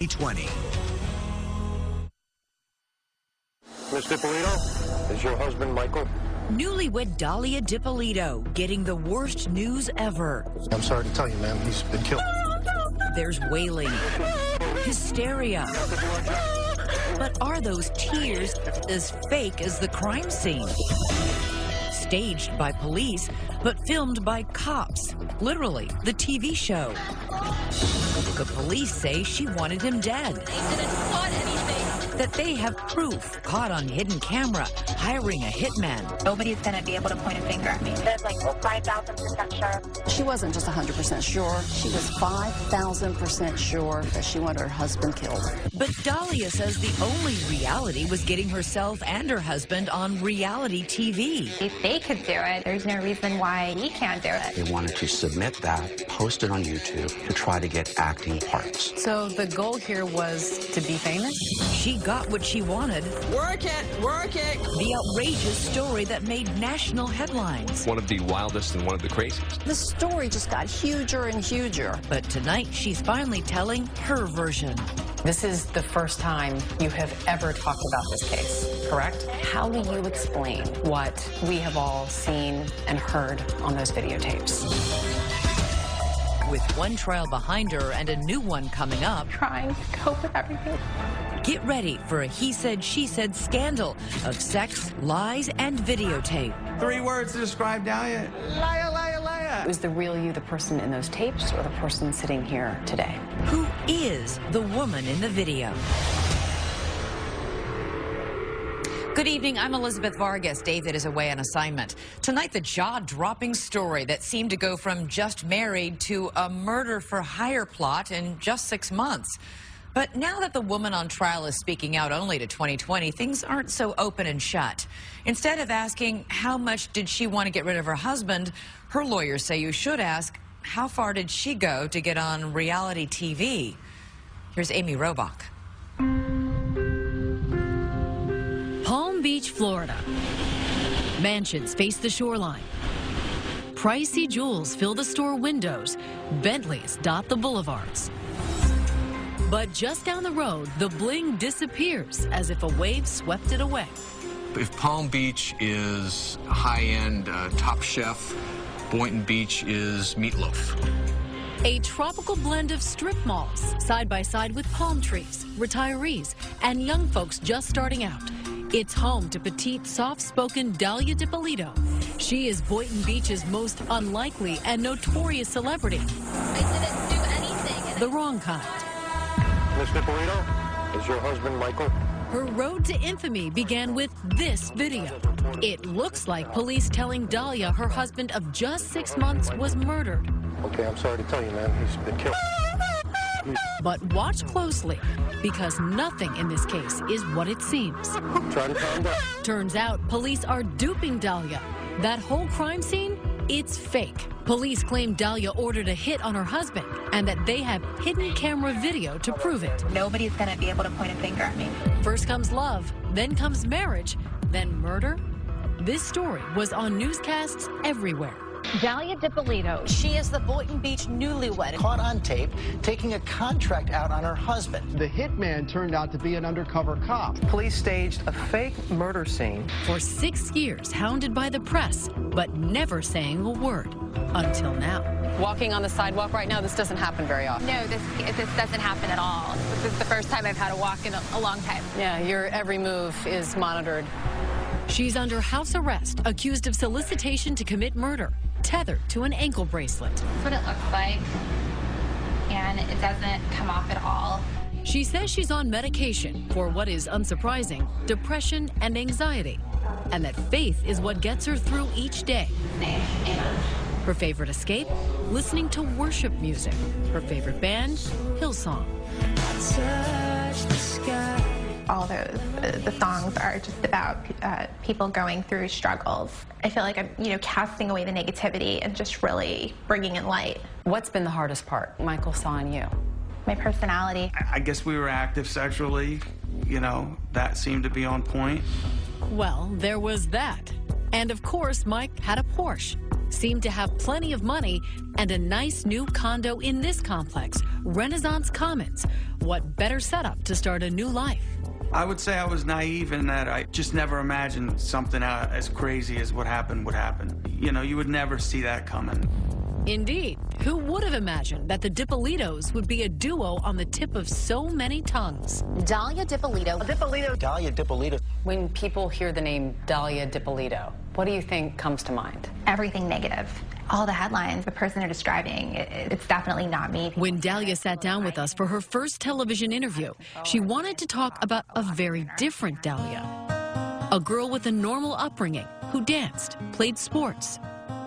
2020. Ms. Dippolito, is your husband Michael? Newlywed Dalia Dippolito getting the worst news ever. I'm sorry to tell you, ma'am, he's been killed. There's wailing, hysteria. But are those tears as fake as the crime scene? Staged by police, but filmed by cops. Literally, the TV show. The police say she wanted him dead. They didn't plot anything. That they have proof caught on hidden camera, hiring a hitman. Nobody's going to be able to point a finger at me. There's like 5,000% sure. She wasn't just 100% sure. She was 5,000% sure that she wanted her husband killed. But Dalia says the only reality was getting herself and her husband on reality TV. If they could do it, there's no reason why we can't do it. They wanted to submit that, post it on YouTube to try to get acting parts. So the goal here was to be famous? She got what she wanted. Work it, work it. The outrageous story that made national headlines. One of the wildest and one of the craziest. The story just got huger and huger. But tonight, she's finally telling her version. This is the first time you have ever talked about this case, correct? How will you explain what we have all seen and heard on those videotapes? With one trial behind her and a new one coming up, Trying to cope with everything. get ready for a he said, she said scandal of sex, lies, and videotape. 3 words to describe Dalia. Liar, liar, liar. Was the real you the person in those tapes or the person sitting here today? Who is the woman in the video? Good evening, I'm Elizabeth Vargas. David is away on assignment. Tonight, the jaw-dropping story that seemed to go from just married to a murder for hire plot in just 6 months. But now that the woman on trial is speaking out only to 2020, things aren't so open and shut. Instead of asking how much did she want to get rid of her husband, her lawyers say you should ask how far did she go to get on reality TV? Here's Amy Robach. Palm Beach, Florida. Mansions face the shoreline. Pricey jewels fill the store windows. Bentleys dot the boulevards. But just down the road, the bling disappears as if a wave swept it away. If Palm Beach is high-end Top Chef, Boynton Beach is meatloaf. A tropical blend of strip malls, side by side with palm trees, retirees, and young folks just starting out. It's home to petite, soft-spoken Dalia Dippolito. She is Boynton Beach's most unlikely and notorious celebrity. I didn't do anything. The wrong kind. Ms. Dippolito, is your husband Michael? Her road to infamy began with this video. It looks like police telling Dalia her husband of just 6 months was murdered. Okay, I'm sorry to tell you, ma'am, he's been killed. But watch closely, because nothing in this case is what it seems. Try to calm down. Turns out police are duping Dalia. That whole crime scene, it's fake. Police claim Dalia ordered a hit on her husband and that they have hidden camera video to prove it. Nobody's going to be able to point a finger at me. First comes love, then comes marriage, then murder. This story was on newscasts everywhere. Dalia Dippolito. She is the Boynton Beach newlywed. Caught on tape taking a contract out on her husband. The hitman turned out to be an undercover cop. Police staged a fake murder scene. For 6 years, hounded by the press, but never saying a word. Until now. Walking on the sidewalk right now, this doesn't happen very often. No, this doesn't happen at all. This is the first time I've had to walk in a long time. Yeah, your every move is monitored. She's under house arrest, accused of solicitation to commit murder, tethered to an ankle bracelet. That's what it looks like, and it doesn't come off at all. She says she's on medication for what is unsurprising, depression and anxiety, and that faith is what gets her through each day. Her favorite escape? Listening to worship music. Her favorite band? Hillsong. All the songs are just about people going through struggles. I feel like I'm, casting away the negativity and just really bringing in light. What's been the hardest part Michael saw in you? My personality. I guess we were active sexually. That seemed to be on point. Well, there was that. And of course, Mike had a Porsche. seemed to have plenty of money and a nice new condo in this complex, Renaissance Commons. What better setup to start a new life? I would say I was naive in that I just never imagined something as crazy as what happened would happen. You know, you would never see that coming. Indeed. Who would have imagined that the Dippolitos would be a duo on the tip of so many tongues? Dalia Dippolito. Dalia Dippolito. When people hear the name Dalia Dippolito, what do you think comes to mind? Everything negative. All the headlines, the person they're describing, it's definitely not me. When Dalia sat down with us for her first television interview, she wanted to talk about a very different Dalia. A girl with a normal upbringing who danced, played sports.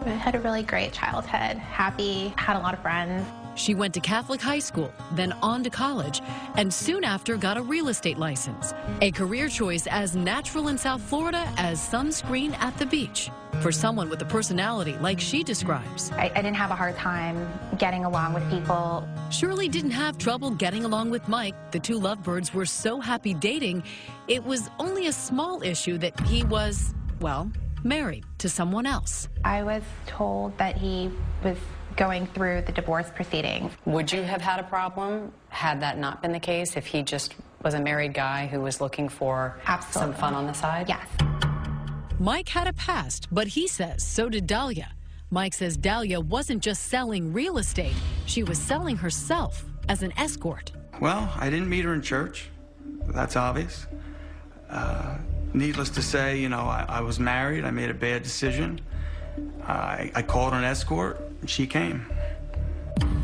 I had a really great childhood, happy, had a lot of friends. She went to Catholic high school, then on to college, and soon after got a real estate license. A career choice as natural in South Florida as sunscreen at the beach. For someone with a personality like she describes. I didn't have a hard time getting along with people. Shirley didn't have trouble getting along with Mike. The two lovebirds were so happy dating, it was only a small issue that he was, well, married to someone else. I was told that he was going through the divorce proceedings. Would you have had a problem had that not been the case, if he just was a married guy who was looking for some fun on the side? Yes. Mike had a past, but he says so did Dalia. Mike says Dalia wasn't just selling real estate, she was selling herself as an escort. Well, I didn't meet her in church. That's obvious. Needless to say, you know, I was married. I made a bad decision. I called an escort, and she came.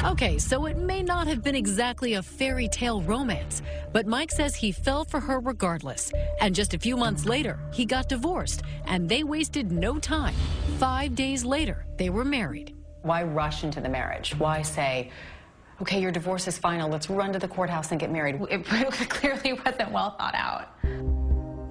Okay, so it may not have been exactly a fairy tale romance, but Mike says he fell for her regardless. And just a few months later, he got divorced, and they wasted no time. 5 days later, they were married. Why rush into the marriage? Why say, okay, your divorce is final, let's run to the courthouse and get married? It clearly wasn't well thought out.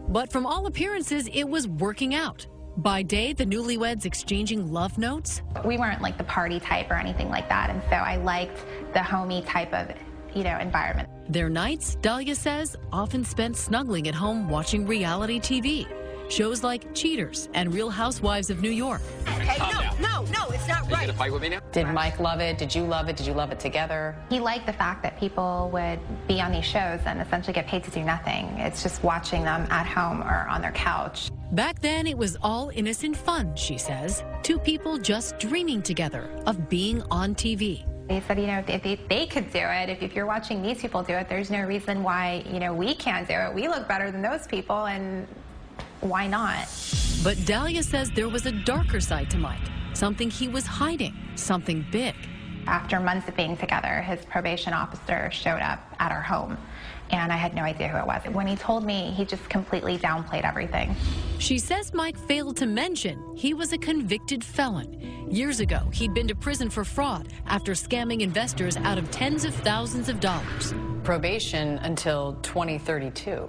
But from all appearances, it was working out. By day, the newlyweds exchanging love notes. We weren't like the party type or anything like that, and so I liked the homey type of, you know, environment. Their nights, Dalia says, often spent snuggling at home watching reality TV. Shows like Cheaters and Real Housewives of New York. Okay, no, it's not right. Are you gonna fight with me now? Did Mike love it? Did you love it? Did you love it together? He liked the fact that people would be on these shows and essentially get paid to do nothing. It's just watching them at home or on their couch. Back then, it was all innocent fun, she says. Two people just dreaming together of being on TV. They said, you know, if they could do it, if you're watching these people do it, there's no reason why, you know, we can't do it. We look better than those people, and why not? But Dalia says there was a darker side to Mike, something he was hiding, something big. After months of being together, his probation officer showed up at our home, and I had no idea who it was. When he told me, he just completely downplayed everything. She says Mike failed to mention he was a convicted felon. Years ago, he'd been to prison for fraud after scamming investors out of tens of thousands of dollars. Probation until 2032.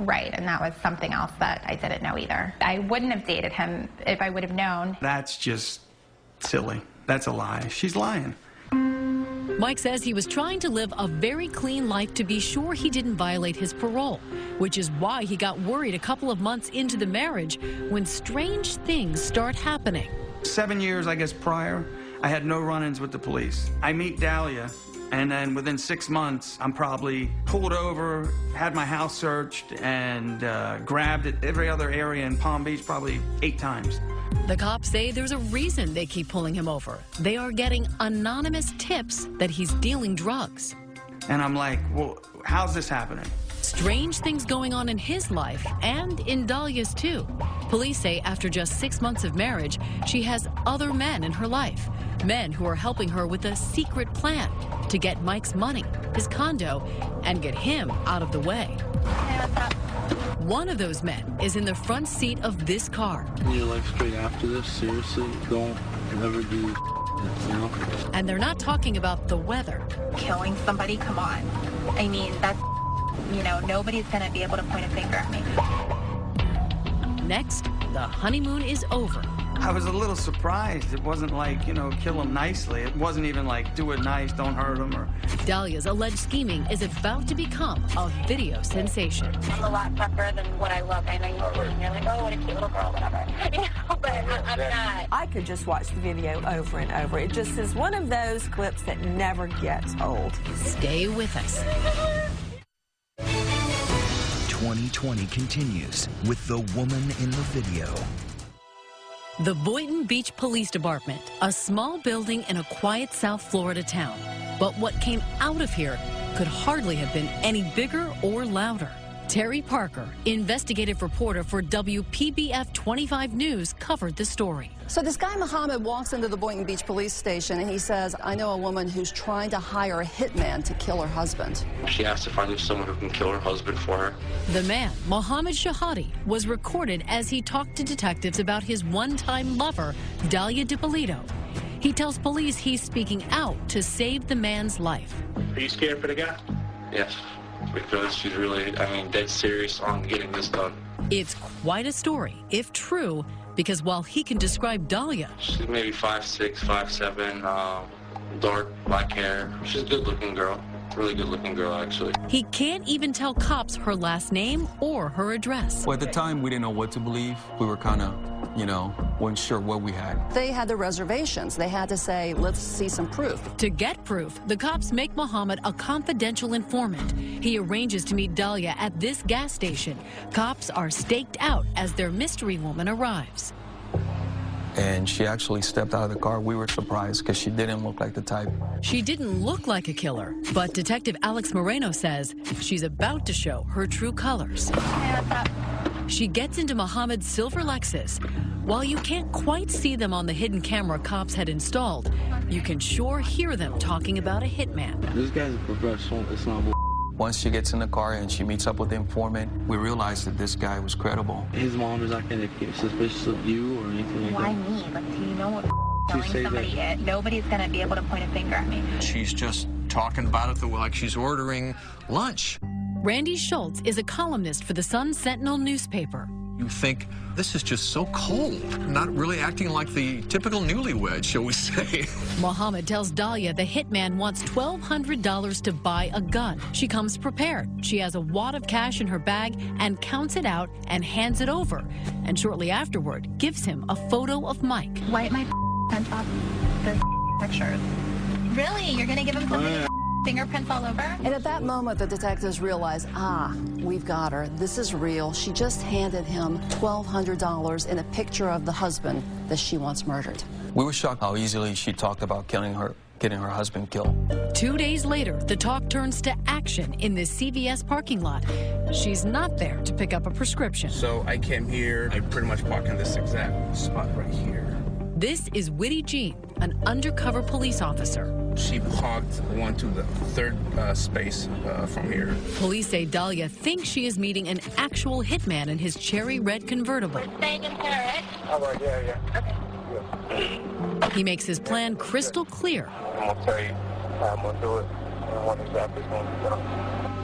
Right, and that was something else that I didn't know either. I wouldn't have dated him if I would have known. That's just silly. That's a lie. She's lying. Mike says he was trying to live a very clean life to be sure he didn't violate his parole, which is why he got worried a couple of months into the marriage when strange things start happening. 7 years, I guess, prior, I had no run-ins with the police. I meet Dalia, and then within 6 months, I'm probably pulled over, had my house searched, and grabbed at every other area in Palm Beach probably 8 times. The cops say there's a reason they keep pulling him over. They are getting anonymous tips that he's dealing drugs. And I'm like, well, how's this happening? Strange things going on in his life and in Dalia's too. Police say after just 6 months of marriage, she has other men in her life. Men who are helping her with a secret plan to get Mike's money, his condo, and get him out of the way. One of those men is in the front seat of this car. Your life straight after this, seriously, don't ever do, you know? And they're not talking about the weather. Killing somebody, come on. I mean, that's, you know, nobody's gonna be able to point a finger at me. Next, the honeymoon is over, I was a little surprised. It wasn't like, you know, kill him nicely. It wasn't even like, do it nice, don't hurt him. Or... Dalia's alleged scheming is about to become a video sensation. I'm a lot tougher than what I look. I know you're like, oh, what a cute little girl, whatever. You know, but I'm not. I could just watch the video over and over. It just is one of those clips that never gets old. Stay with us. 2020 continues with the woman in the video. The Boynton Beach Police Department, a small building in a quiet South Florida town. But what came out of here could hardly have been any bigger or louder. Terry Parker, investigative reporter for WPBF 25 News, covered the story. So this guy, Muhammad, walks into the Boynton Beach police station and he says, I know a woman who's trying to hire a hitman to kill her husband. She asked if I knew someone who can kill her husband for her. The man, Mohammed Shahadi, was recorded as he talked to detectives about his one-time lover, Dalia Dippolito. He tells police he's speaking out to save the man's life. Are you scared for the guy? Yes, because she's really, dead serious on getting this done. It's quite a story, if true, because while he can describe Dalia, she's maybe 5'6", 5'7", dark black hair. She's a good-looking girl. Really good-looking girl, actually. He can't even tell cops her last name or her address. Well, at the time, we didn't know what to believe. We were kind of, weren't sure what we had. They had the reservations. They had to say, let's see some proof. To get proof, the cops make Muhammad a confidential informant. He arranges to meet Dalia at this gas station. Cops are staked out as their mystery woman arrives. And she actually stepped out of the car. We were surprised because she didn't look like the type. She didn't look like a killer, but Detective Alex Moreno says she's about to show her true colors. She gets into Muhammad's silver Lexus. While you can't quite see them on the hidden camera cops had installed, you can sure hear them talking about a hitman. This guy's a professional. It's not bull. Once she gets in the car and she meets up with the informant, we realized that this guy was credible. His mom is not going to get suspicious of you or anything like that. Why me? Like, do you know what telling somebody it? Nobody's going to be able to point a finger at me. She's just talking about it like she's ordering lunch. Randy Schultz is a columnist for the Sun Sentinel newspaper. You think, this is just so cold, not really acting like the typical newlywed, shall we say. Muhammad tells Dalia the hitman wants $1,200 to buy a gun. She comes prepared. She has a wad of cash in her bag and counts it out and hands it over. And shortly afterward, gives him a photo of Mike. Wipe my pants off the pictures. Really? You're going to give him something? Fingerprints all over? And at that moment, the detectives realize, we've got her. This is real. She just handed him $1,200 in a picture of the husband that she wants murdered. We were shocked how easily she talked about getting her husband killed. 2 days later, the talk turns to action in this CVS parking lot. She's not there to pick up a prescription. So I came here. I pretty much parked in this exact spot right here. This is Witty Jean, an undercover police officer. She parked one to the third space from here. Police say Dalia thinks she is meeting an actual hitman in his cherry red convertible. Staying in here, All right, yeah. Okay. He makes his plan crystal clear. I'm going to tell you how I'm going to do it. I want exactly what's going to be done.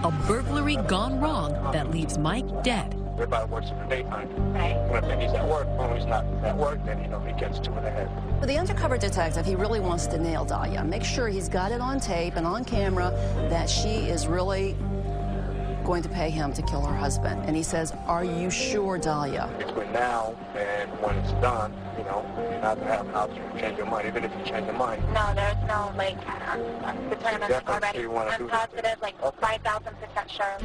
A burglary gone wrong that leaves Mike dead. Everybody works in the daytime. Right. When he's at work, when he's not at work, then, he gets to it ahead. For the undercover detective, he really wants to nail Dalia. Make sure he's got it on tape and on camera that she is really going to pay him to kill her husband. And he says, are you sure, Dalia? Between now and when it's done, you not to have an option to change your mind, even if you change your mind. No, there's no, determined already. I'm positive, 5,000% sure.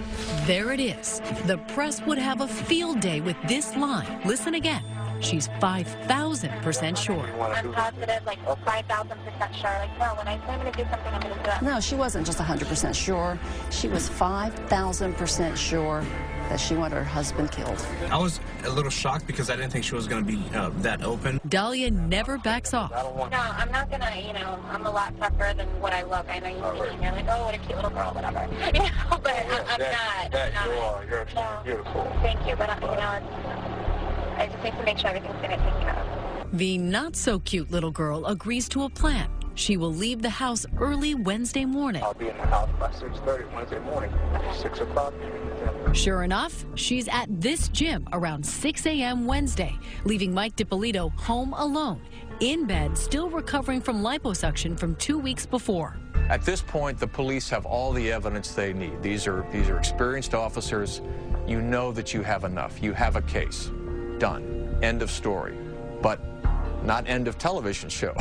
There it is. The press would have a field day with this line. Listen again. She's 5,000% sure. I'm positive, 5,000% sure. No, when I say I'm going to do something, I'm going to do it. No, she wasn't just 100% sure. She was 5,000% sure that she wanted her husband killed. I was a little shocked because I didn't think she was going to be that open. Dalia never backs off. No, I'm not going to, I'm a lot tougher than what I look. I know you're like, oh, what a cute little girl, whatever. But I'm not. You're beautiful. Thank you, but, I just need to make sure everything's going to take care of. The not-so-cute little girl agrees to a plan. she will leave the house early Wednesday morning. I'll be in the house by 6:30 Wednesday morning, 6 o'clock. Sure enough, she's at this gym around 6 a.m. Wednesday, leaving Mike Dippolito home alone, in bed, still recovering from liposuction from 2 weeks before. At this point, the police have all the evidence they need. These are experienced officers. You know that you have enough. You have a case. Done. End of story. But not end of television show.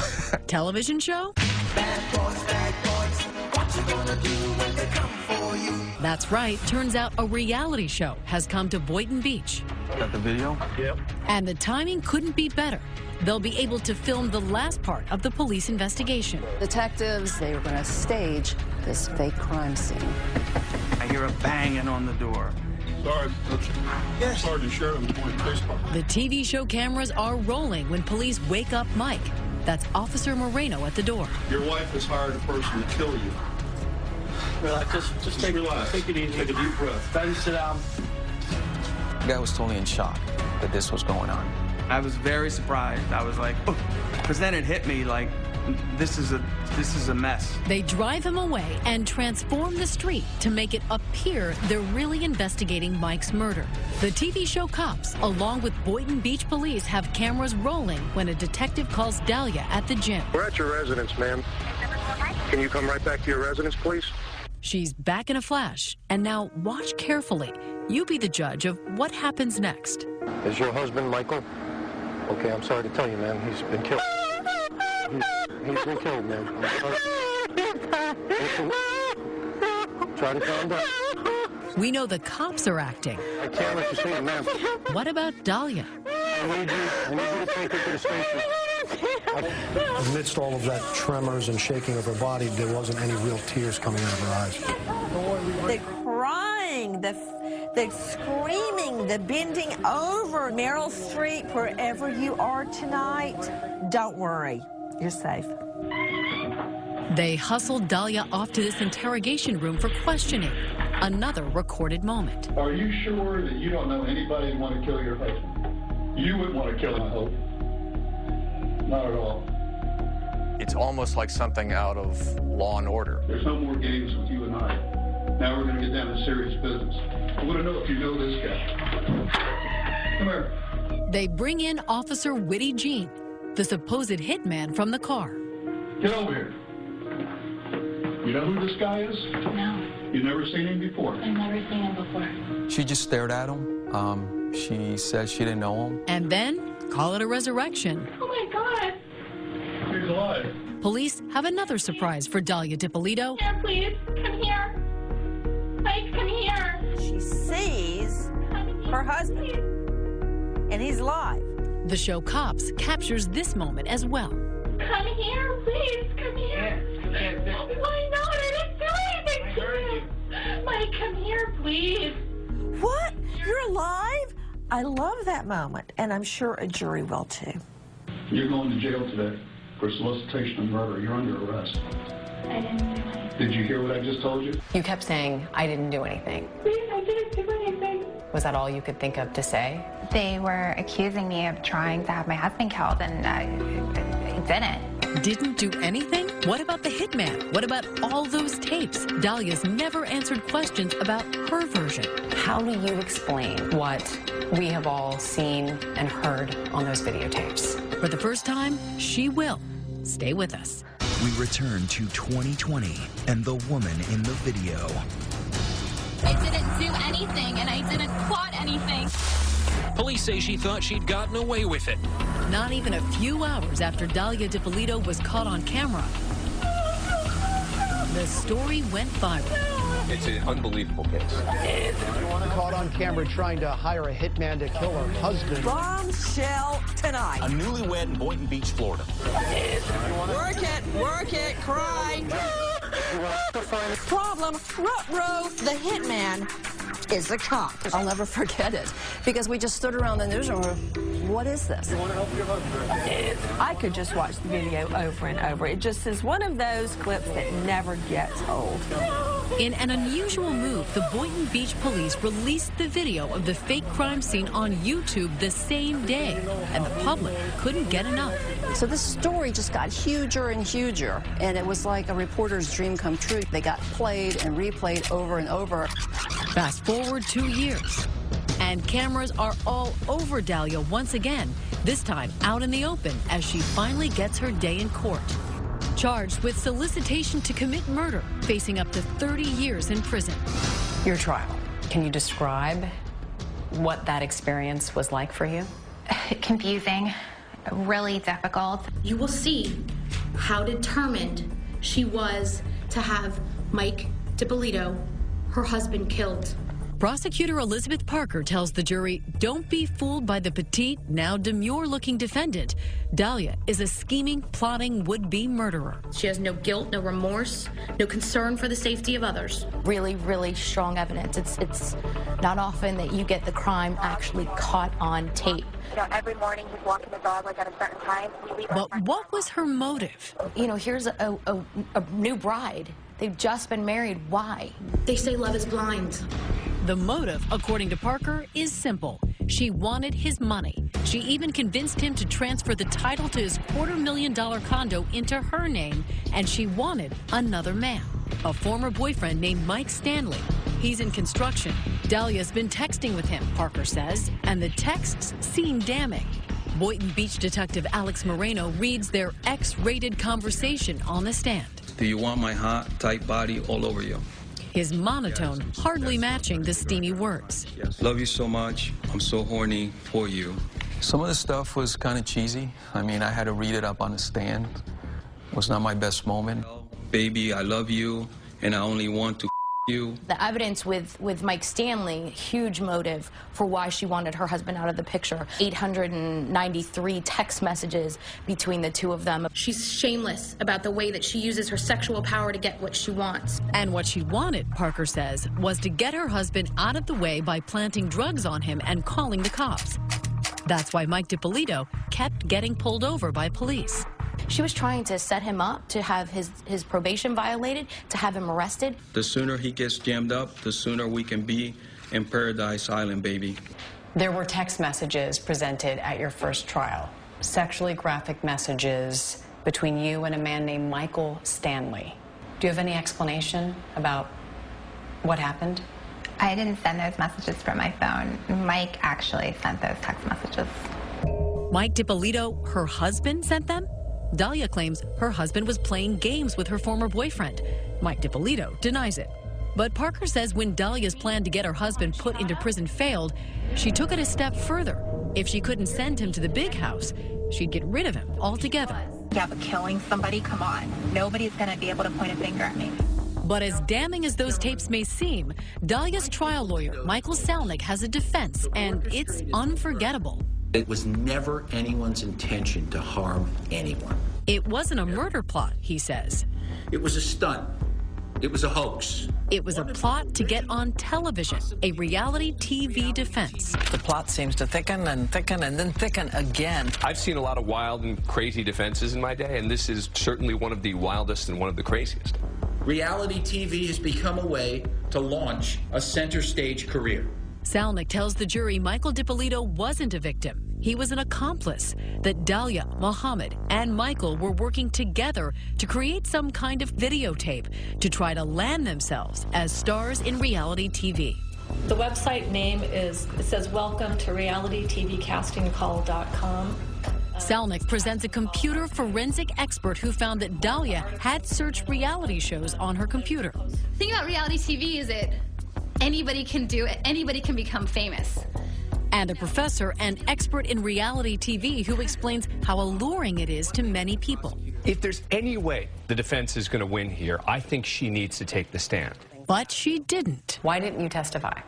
Television show? Bad boys, what you gonna do when they come for you? That's right. Turns out a reality show has come to Boynton Beach. Got the video? Yep. And the timing couldn't be better. They'll be able to film the last part of the police investigation. Detectives, they were going to stage this fake crime scene. I hear a banging on the door. Sorry, yes. Sergeant Sheridan, Boynton Police Department. The TV show cameras are rolling when police wake up Mike. That's Officer Moreno at the door. Your wife has hired a person to kill you. Relax, just take it easy. Take a deep breath. Then sit down. The guy was totally in shock that this was going on. I was very surprised. I was like, oh, because then it hit me like, this is a mess. They drive him away and transform the street to make it appear they're really investigating Mike's murder. The TV show Cops, along with Boynton Beach police, have cameras rolling when a detective calls Dalia at the gym. We're at your residence, ma'am. Can you come right back to your residence, please? She's back in a flash, and now watch carefully. You be the judge of what happens next. Is your husband Michael? Okay, I'm sorry to tell you, man. He's been killed. He's been killed, man. I'm sorry. Try to calm down. We know the cops are acting. I can't let you see it, ma'am. What about Dalia? I need you to take her to the station. Amidst all of that tremors and shaking of her body, there wasn't any real tears coming out of her eyes. The crying, the screaming, the bending over. Meryl Streep, wherever you are tonight, don't worry, you're safe. They hustled Dalia off to this interrogation room for questioning. Another recorded moment. Are you sure that you don't know anybody who want to kill your husband? You wouldn't want to kill him, I hope. Not at all. It's almost like something out of Law and Order. There's no more games with you and I. Now we're going to get down to serious business. I want to know if you know this guy. Come here. They bring in Officer Witty Jean, the supposed hitman from the car. Get over here. You know who this guy is? No. You've never seen him before? I've never seen him before. She just stared at him. She said she didn't know him. And then, call it a resurrection. Oh my God. He's alive. Police have another surprise for Dalia Dippolito. Here, please. Come here. Mike, come here. She sees her husband, and he's alive. The show Cops captures this moment as well. Come here, please. Come here. Why not? I didn't do anything to you. Mike, come here, please. What? You're alive? I love that moment, and I'm sure a jury will too. You're going to jail today for solicitation of murder. You're under arrest. I didn't do anything. Did you hear what I just told you? You kept saying, I didn't do anything. Please, I didn't do anything. Was that all you could think of to say? They were accusing me of trying to have my husband killed, and I didn't. Didn't do anything? What about the hitman? What about all those tapes? Dalia's never answered questions about her version. How do you explain what we have all seen and heard on those videotapes? For the first time, she will. Stay with us. We return to 2020 and the woman in the video. I didn't do anything, and I didn't plot anything. Police say she thought she'd gotten away with it. Not even a few hours after Dalia Dippolito was caught on camera, the story went viral. It's an unbelievable case. Caught on camera trying to hire a hitman to kill her husband. Bombshell tonight. A newlywed in Boynton Beach, Florida. Work it, cry. Problem, ruh-roh, the hitman is a cop. I'll never forget it, because we just stood around the newsroom. What is this? You want to help your husband? I could just watch the video over and over. It just is one of those clips that never gets old. In an unusual move, the Boynton Beach police released the video of the fake crime scene on YouTube the same day, and the public couldn't get enough. So this story just got huger and huger, and it was like a reporter's dream come true. They got played and replayed over and over. Fast forward 2 years, and cameras are all over Dalia once again, this time out in the open as she finally gets her day in court. Charged with solicitation to commit murder, facing up to 30 years in prison. Your trial, can you describe what that experience was like for you? Confusing, really difficult. You will see how determined she was to have Mike Dippolito, her husband, killed. Prosecutor Elizabeth Parker tells the jury, don't be fooled by the petite, now demure-looking defendant. Dalia is a scheming, plotting, would-be murderer. She has no guilt, no remorse, no concern for the safety of others. Really, really strong evidence. It's not often that you get the crime actually caught on tape. You know, every morning he's walking the dog like at a certain time. But what was her motive? You know, here's a new bride. They've just been married. Why? They say love is blind. The motive, according to Parker, is simple. She wanted his money. She even convinced him to transfer the title to his $250,000 condo into her name, and she wanted another man, a former boyfriend named Mike Stanley. He's in construction. Dalia's been texting with him, Parker says, and the texts seem damning. Boynton Beach detective Alex Moreno reads their X-rated conversation on the stand. Do you want my hot, tight body all over you? His monotone hardly matching the steamy words. Love you so much. I'm so horny for you. Some of the stuff was kind of cheesy. I mean, I had to read it up on the stand. It was not my best moment. Baby, I love you, and I only want to you. The evidence with Mike Stanley, huge motive for why she wanted her husband out of the picture. 893 text messages between the two of them. She's shameless about the way that she uses her sexual power to get what she wants. And what she wanted, Parker says, was to get her husband out of the way by planting drugs on him and calling the cops. That's why Mike Dippolito kept getting pulled over by police. She was trying to set him up to have his probation violated, to have him arrested. The sooner he gets jammed up, the sooner we can be in Paradise Island, baby. There were text messages presented at your first trial, sexually graphic messages between you and a man named Michael Stanley. Do you have any explanation about what happened? I didn't send those messages from my phone. Mike actually sent those text messages. Mike Dippolito, her husband, sent them? Dalia claims her husband was playing games with her former boyfriend. Mike Dippolito denies it. But Parker says when Dalia's plan to get her husband put into prison failed, she took it a step further. If she couldn't send him to the big house, she'd get rid of him altogether. Yeah, but killing somebody, come on. Nobody's going to be able to point a finger at me. But as damning as those tapes may seem, Dalia's trial lawyer, Michael Salnick, has a defense, and it's unforgettable. It was never anyone's intention to harm anyone. It wasn't a murder plot, he says. It was a stunt. It was a hoax. It was a plot to get on television, a reality TV defense. The plot seems to thicken and thicken and then thicken again. I've seen a lot of wild and crazy defenses in my day, and this is certainly one of the wildest and one of the craziest. Reality TV has become a way to launch a center stage career. Salnick tells the jury Michael Dippolito wasn't a victim. He was an accomplice, that Dalia, Mohammed, and Michael were working together to create some kind of videotape to try to land themselves as stars in reality TV. The website name it says welcome to realitytvcastingcall.com. Salnick presents a computer forensic expert who found that Dalia had searched reality shows on her computer. The thing about reality TV is anybody can do it. Anybody can become famous. And a professor and expert in reality TV who explains how alluring it is to many people. If there's any way the defense is going to win here, I think she needs to take the stand. But she didn't. Why didn't you testify?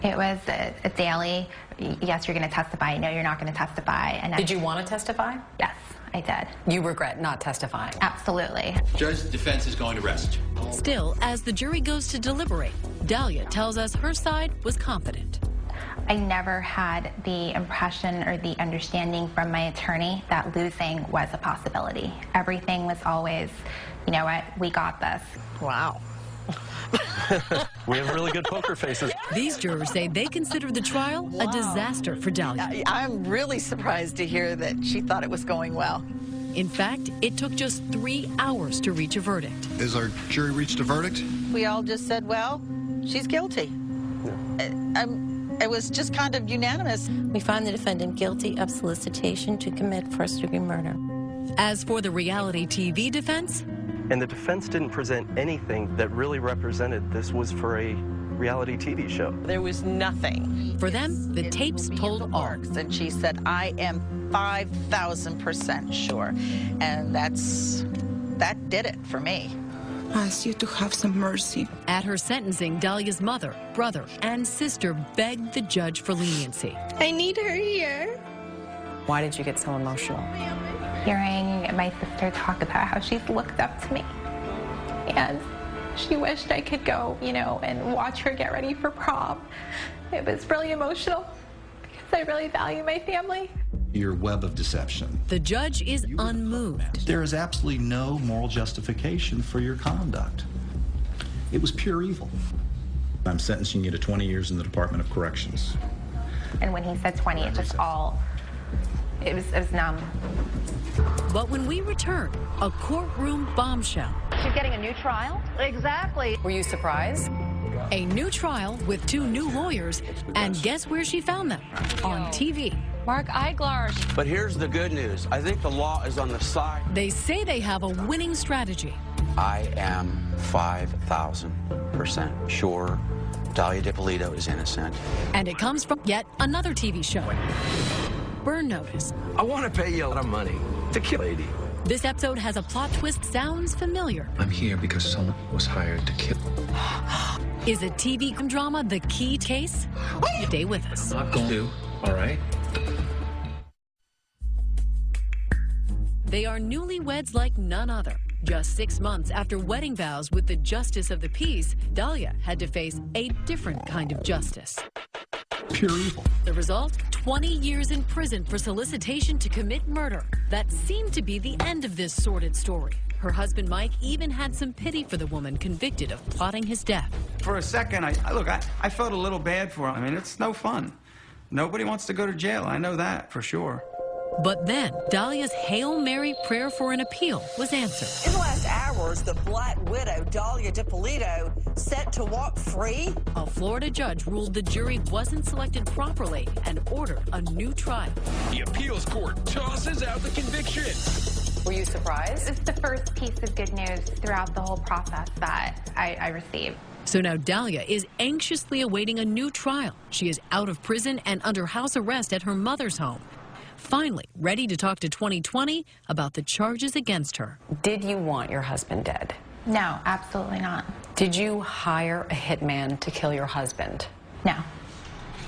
It was a daily, yes, you're going to testify, no, you're not going to testify. And Did you want to testify? Yes, I did. You regret not testifying? Absolutely. Judge, the defense is going to rest. Still, as the jury goes to deliberate, Dalia tells us her side was confident. I never had the impression or the understanding from my attorney that losing was a possibility. Everything was always, you know what, we got this. Wow. We have really good poker faces. These jurors say they consider the trial a disaster for Dalia. I'm really surprised to hear that she thought it was going well. In fact, it took just 3 hours to reach a verdict. Has our jury reached a verdict? We all just said, well, she's guilty. It was just kind of unanimous. We find the defendant guilty of solicitation to commit first-degree murder. As for the reality TV defense? And the defense didn't present anything that really represented this was for a reality TV show. There was nothing. For them, the tapes told all. And she said, I am 5,000% sure. And that did it for me. I ask you to have some mercy. At her sentencing, Dalia's mother, brother, and sister begged the judge for leniency. I need her here. Why did you get so emotional? Hearing my sister talk about how she's looked up to me. And she wished I could go, and watch her get ready for prom. It was really emotional because I really value my family. Your web of deception. The judge is unmoved. There is absolutely no moral justification for your conduct. It was pure evil. I'm sentencing you to 20 years in the Department of Corrections. And when he said 20, it was numb. But when we return, a courtroom bombshell. She's getting a new trial? Exactly. Were you surprised? A new trial with 2 new lawyers, and guess where she found them? On TV. Mark Eiglarz. But here's the good news. I think the law is on the side. They say they have a winning strategy. I am 5,000% sure Dalia Dippolito is innocent. And it comes from yet another TV show. Burn Notice. I want to pay you a lot of money to kill a lady. This episode has a plot twist sounds familiar. I'm here because someone was hired to kill. Is a TV drama the key case? Stay with us. I'm not going to, all right? They are newlyweds like none other. Just 6 months after wedding vows with the justice of the peace, Dalia had to face a different kind of justice. Pure evil. The result? 20 years in prison for solicitation to commit murder. That seemed to be the end of this sordid story. Her husband, Mike, even had some pity for the woman convicted of plotting his death. For a second, I felt a little bad for him. I mean, it's no fun. Nobody wants to go to jail. I know that for sure. But then, Dalia's Hail Mary prayer for an appeal was answered. In the last hours, the Black Widow, Dalia Dippolito, set to walk free. A Florida judge ruled the jury wasn't selected properly and ordered a new trial. The appeals court tosses out the conviction. Were you surprised? It's the first piece of good news throughout the whole process that I received. So now Dalia is anxiously awaiting a new trial. She is out of prison and under house arrest at her mother's home. Finally, ready to talk to 2020 about the charges against her. Did you want your husband dead? No, absolutely not. Did you hire a hitman to kill your husband? No.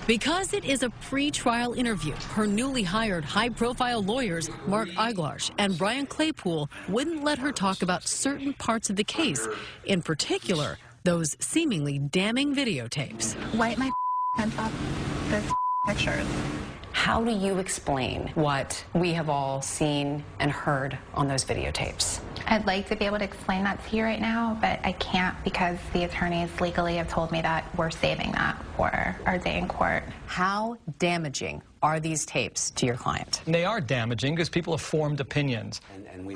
Because it is a pre-trial interview, her newly hired high-profile lawyers, Mark Eiglarz and Brian Claypool, wouldn't let her talk about certain parts of the case, in particular, those seemingly damning videotapes. Wipe my hands off those pictures. How do you explain what we have all seen and heard on those videotapes? I'd like to be able to explain that to you right now, but I can't because the attorneys legally have told me that we're saving that for our day in court. How damaging are these tapes to your client? They are damaging because people have formed opinions.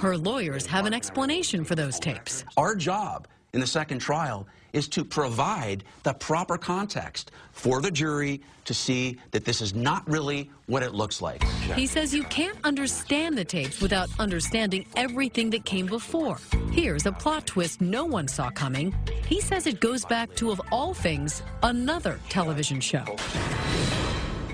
Her lawyers have an explanation for those tapes. Our job in the second trial is to provide the proper context for the jury to see that this is not really what it looks like. He says you can't understand the tapes without understanding everything that came before. Here's a plot twist no one saw coming. He says it goes back to, of all things, another television show.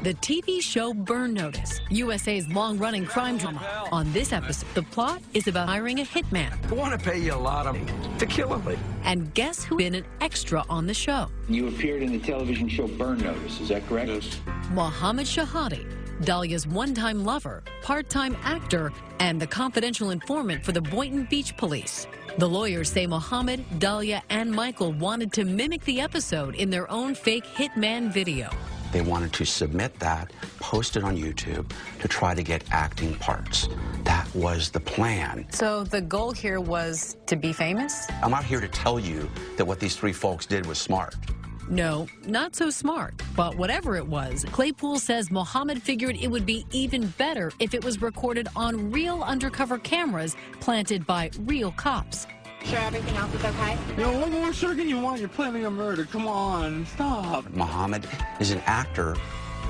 The TV show Burn Notice, USA's long-running crime drama. On this episode, the plot is about hiring a hitman. I want to pay you a lot of money to kill a lady. And guess who's been an extra on the show? You appeared in the television show Burn Notice, is that correct? Yes. Mohammed Shahadi, Dalia's one-time lover, part-time actor, and the confidential informant for the Boynton Beach Police. The lawyers say Mohammed, Dalia, and Michael wanted to mimic the episode in their own fake hitman video. They wanted to submit that, post it on YouTube to try to get acting parts. That was the plan. So the goal here was to be famous? I'm not here to tell you that what these three folks did was smart. No, not so smart. But whatever it was, Claypool says Mohammed figured it would be even better if it was recorded on real undercover cameras planted by real cops. Sure everything else is okay? Yo, what more sure can you want? You're planning a murder. Come on, stop. Mohammed is an actor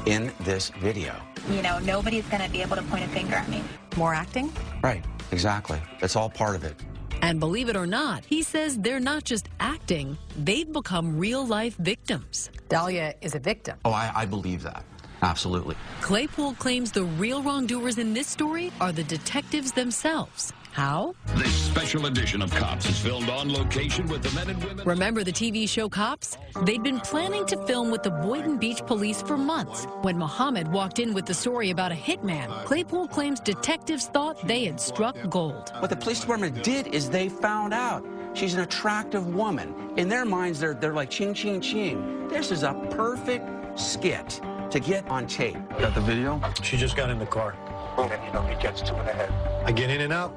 in this video. You know, nobody's going to be able to point a finger at me. More acting? Right, exactly. That's all part of it. And believe it or not, he says they're not just acting, they've become real-life victims. Dalia is a victim. Oh, I believe that. Absolutely. Claypool claims the real wrongdoers in this story are the detectives themselves. How? This special edition of Cops is filmed on location with the men and women. Remember the TV show Cops? They'd been planning to film with the Boynton Beach police for months. When Mohammed walked in with the story about a hitman, Claypool claims detectives thought they had struck gold. What the police department did is they found out she's an attractive woman. In their minds, they're like ching, ching, ching. This is a perfect skit to get on tape. Got the video? She just got in the car. And, you know, he gets 2 and ahead. I get in and out,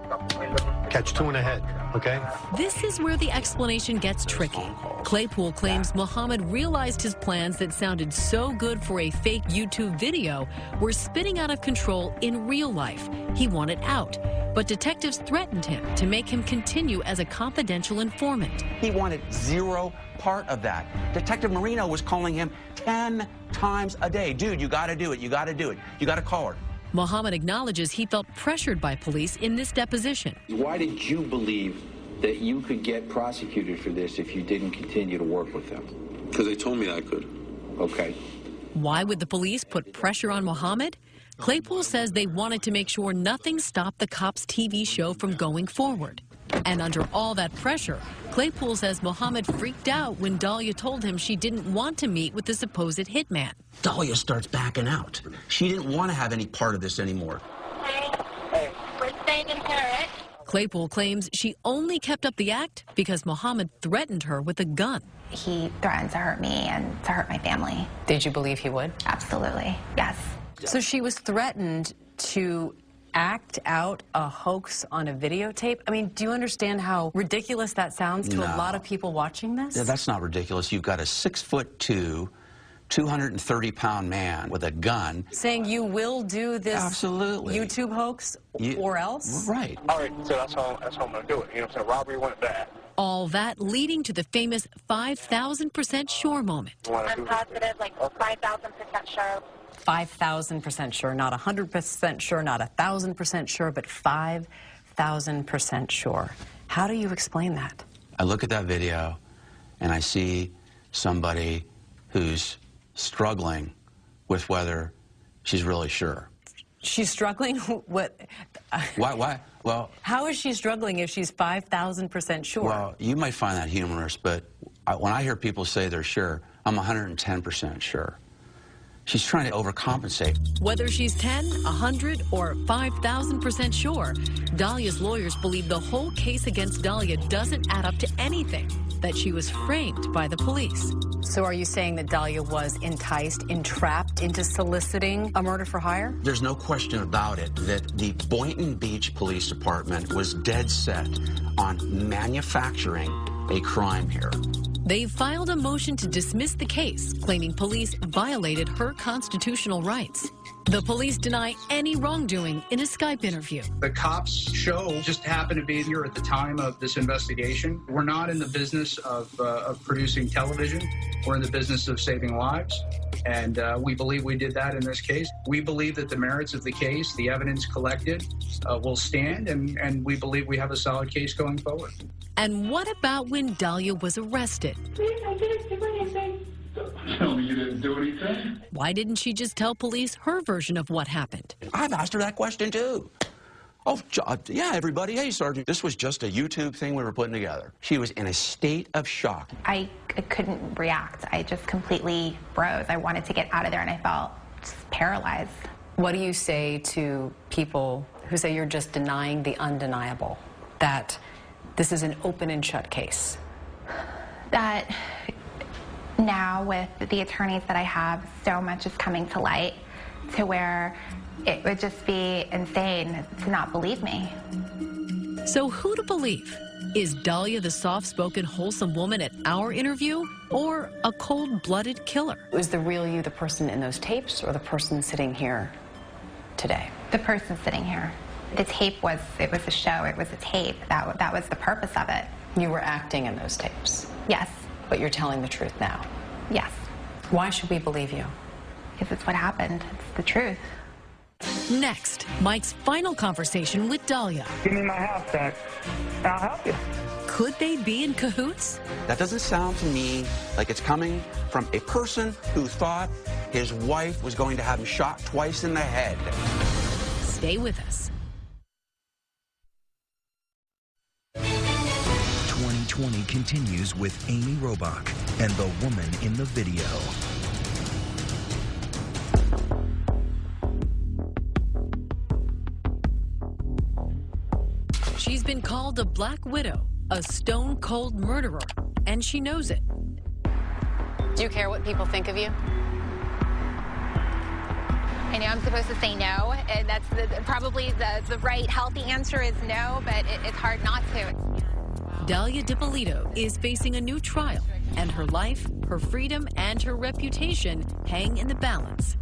catch 2 and ahead, okay? This is where the explanation gets tricky. Claypool claims Mohammed realized his plans that sounded so good for a fake YouTube video were spinning out of control in real life. He wanted out, but detectives threatened him to make him continue as a confidential informant. He wanted zero part of that. Detective Marino was calling him 10 times a day. Dude, you got to do it. You got to do it. You got to call her. Mohammed acknowledges he felt pressured by police in this deposition. Why did you believe that you could get prosecuted for this if you didn't continue to work with them? Because they told me I could. Okay. Why would the police put pressure on Mohammed? Claypool says they wanted to make sure nothing stopped the Cops TV show from going forward. And under all that pressure, Claypool says Mohammed freaked out when Dalia told him she didn't want to meet with the supposed hitman. Dalia starts backing out. She didn't want to have any part of this anymore. Hey, we're staying in Paris. Claypool claims she only kept up the act because Mohammed threatened her with a gun. He threatened to hurt me and to hurt my family. Did you believe he would? Absolutely, yes. So she was threatened to act out a hoax on a videotape? I mean, do you understand how ridiculous that sounds to a lot of people watching this? Yeah, that's not ridiculous. You've got a 6'2", 230-pound man with a gun saying you will do this absolutely YouTube hoax or else? Right. All right, so that's how I'm going to do it. You know what I'm saying? Robbery went bad. All that leading to the famous 5,000% sure moment. I'm positive, like 5,000% sure. 5,000% sure, not 100% sure, not 1,000% sure, but 5,000% sure. How do you explain that? I look at that video and I see somebody who's struggling with whether she's really sure. She's struggling? What? Why? Well, how is she struggling if she's 5,000% sure? Well, you might find that humorous, but when I hear people say they're sure, I'm 110% sure. She's trying to overcompensate. Whether she's 10, 100, or 5,000% sure, Dalia's lawyers believe the whole case against Dalia doesn't add up to anything, that she was framed by the police. So are you saying that Dalia was enticed, entrapped into soliciting a murder for hire? There's no question about it that the Boynton Beach Police Department was dead set on manufacturing a crime here. They filed a motion to dismiss the case, claiming police violated her constitutional rights. The police deny any wrongdoing in a Skype interview. The Cops show just happened to be here at the time of this investigation. We're not in the business of producing television. We're in the business of saving lives. And we believe we did that in this case. We believe that the merits of the case, the evidence collected, will stand, and we believe we have a solid case going forward. And what about when Dalia was arrested? I didn't do anything. Tell me you didn't do anything? Why didn't she just tell police her version of what happened? I've asked her that question, too. Oh, yeah, everybody. Hey, Sergeant. This was just a YouTube thing we were putting together. She was in a state of shock. I couldn't react. I just completely froze. I wanted to get out of there, and I felt just paralyzed. What do you say to people who say you're just denying the undeniable, that this is an open and shut case? That Now with the attorneys that I have, so much is coming to light to where it would just be insane to not believe me. So who to believe? Is Dalia the soft-spoken, wholesome woman at our interview, or a cold-blooded killer? Was the real you the person in those tapes, or the person sitting here today? The person sitting here. The tape was, it was a show, it was a tape. That was the purpose of it. You were acting in those tapes? Yes. But you're telling the truth now? Yes. Why should we believe you? Because it's what happened. It's the truth. Next, Mike's final conversation with Dalia. Give me my house back. I'll help you. Could they be in cahoots? That doesn't sound to me like it's coming from a person who thought his wife was going to have him shot twice in the head. Stay with us. 2020 continues with Amy Robach and the woman in the video. She's been called a Black Widow, a stone-cold murderer, and she knows it. Do you care what people think of you? I know I'm supposed to say no, and that's probably the right, healthy answer is no, but it's hard not to. Dalia Dippolito is facing a new trial, and her life, her freedom, and her reputation hang in the balance.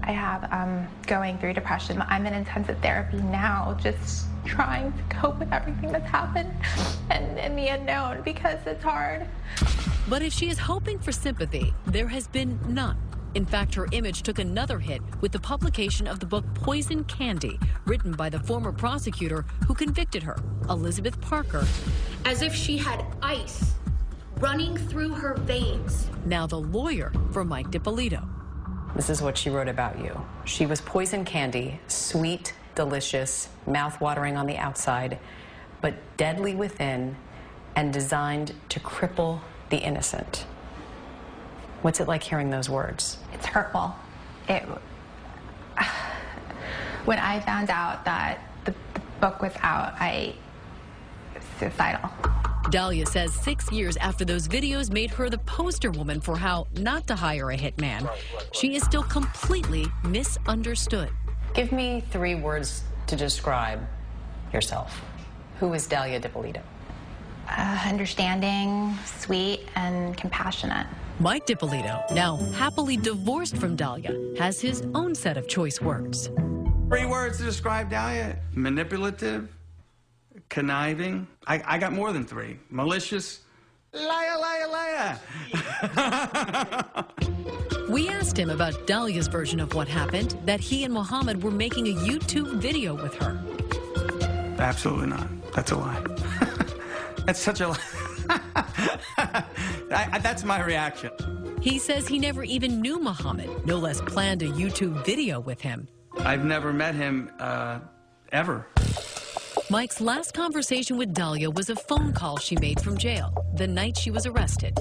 I have going through depression. I'm in intensive therapy now, just trying to cope with everything that's happened and the unknown, because it's hard. But if she is hoping for sympathy, there has been none. In fact, her image took another hit with the publication of the book Poison Candy, written by the former prosecutor who convicted her, Elizabeth Parker. As if she had ice running through her veins. Now the lawyer for Mike Dippolito. This is what she wrote about you. She was poison candy, sweet, delicious, mouth-watering on the outside, but deadly within and designed to cripple the innocent. What's it like hearing those words? It's hurtful. When I found out that the book was out, I was suicidal. Dalia says 6 years after those videos made her the poster woman for how not to hire a hitman, she is still completely misunderstood. Give me 3 words to describe yourself. Who is Dalia Dippolito? Understanding, sweet, and compassionate. Mike Dippolito, now happily divorced from Dalia, has his own set of choice words. 3 words to describe Dalia: manipulative, conniving. I got more than 3. Malicious, liar, liar, liar. We asked him about Dalia's version of what happened, that he and Muhammad were making a YouTube video with her. Absolutely not. That's a lie. That's such a lie. That's my reaction. He says he never even knew Muhammad, no less planned a YouTube video with him. I've never met him, ever. Mike's last conversation with Dalia was a phone call she made from jail the night she was arrested.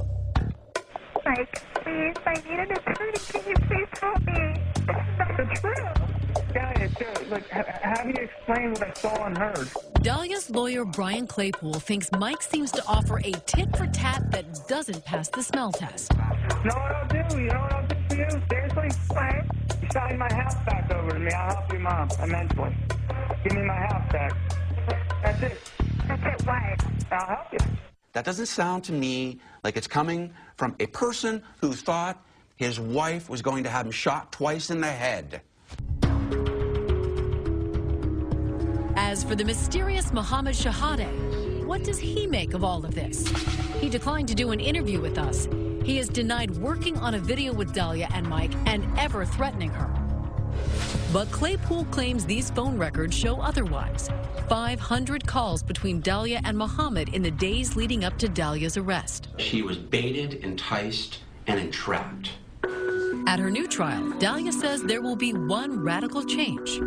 Mike, please, I need an attorney. Can you please help me? This is not the truth. Dalia, look, have you explained what I saw and heard? Dalia's lawyer, Brian Claypool, thinks Mike seems to offer a tit-for-tat that doesn't pass the smell test. You know what I'll do? You know what I'll do for you? Seriously? What? You sign my house back over to me. I'll help you, Mom, immensely. Give me my house back. That's it. That's it, what? I'll help you. That doesn't sound to me like it's coming from a person who thought his wife was going to have him shot twice in the head. As for the mysterious Mohammed Shahadeh, what does he make of all of this? He declined to do an interview with us. He has denied working on a video with Dalia and Mike and ever threatening her. But Claypool claims these phone records show otherwise. 500 calls between Dalia and Muhammad in the days leading up to Dalia's arrest. She was baited, enticed, and entrapped. At her new trial, Dalia says there will be one radical change.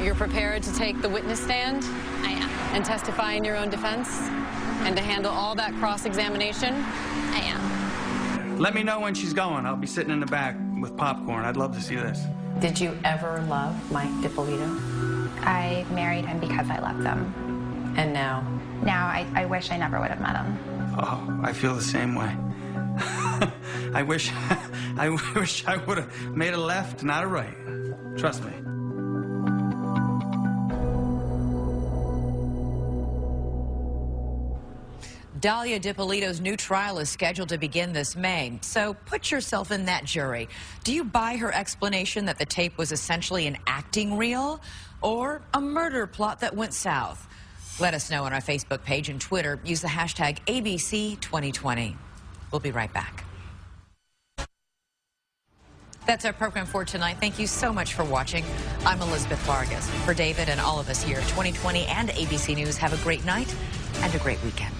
You're prepared to take the witness stand? I am. And testify in your own defense? And to handle all that cross-examination? I am. Let me know when she's going. I'll be sitting in the back with popcorn. I'd love to see this. Did you ever love Mike Dippolito? I married him because I loved him. And now? Now I wish I never would have met him. Oh, I feel the same way. I wish I would have made a left, not a right. Trust me. Dalia Dippolito's new trial is scheduled to begin this May. So put yourself in that jury. Do you buy her explanation that the tape was essentially an acting reel or a murder plot that went south? Let us know on our Facebook page and Twitter. Use the hashtag ABC2020. We'll be right back. That's our program for tonight. Thank you so much for watching. I'm Elizabeth Vargas. For David and all of us here at 2020 and ABC News, have a great night and a great weekend.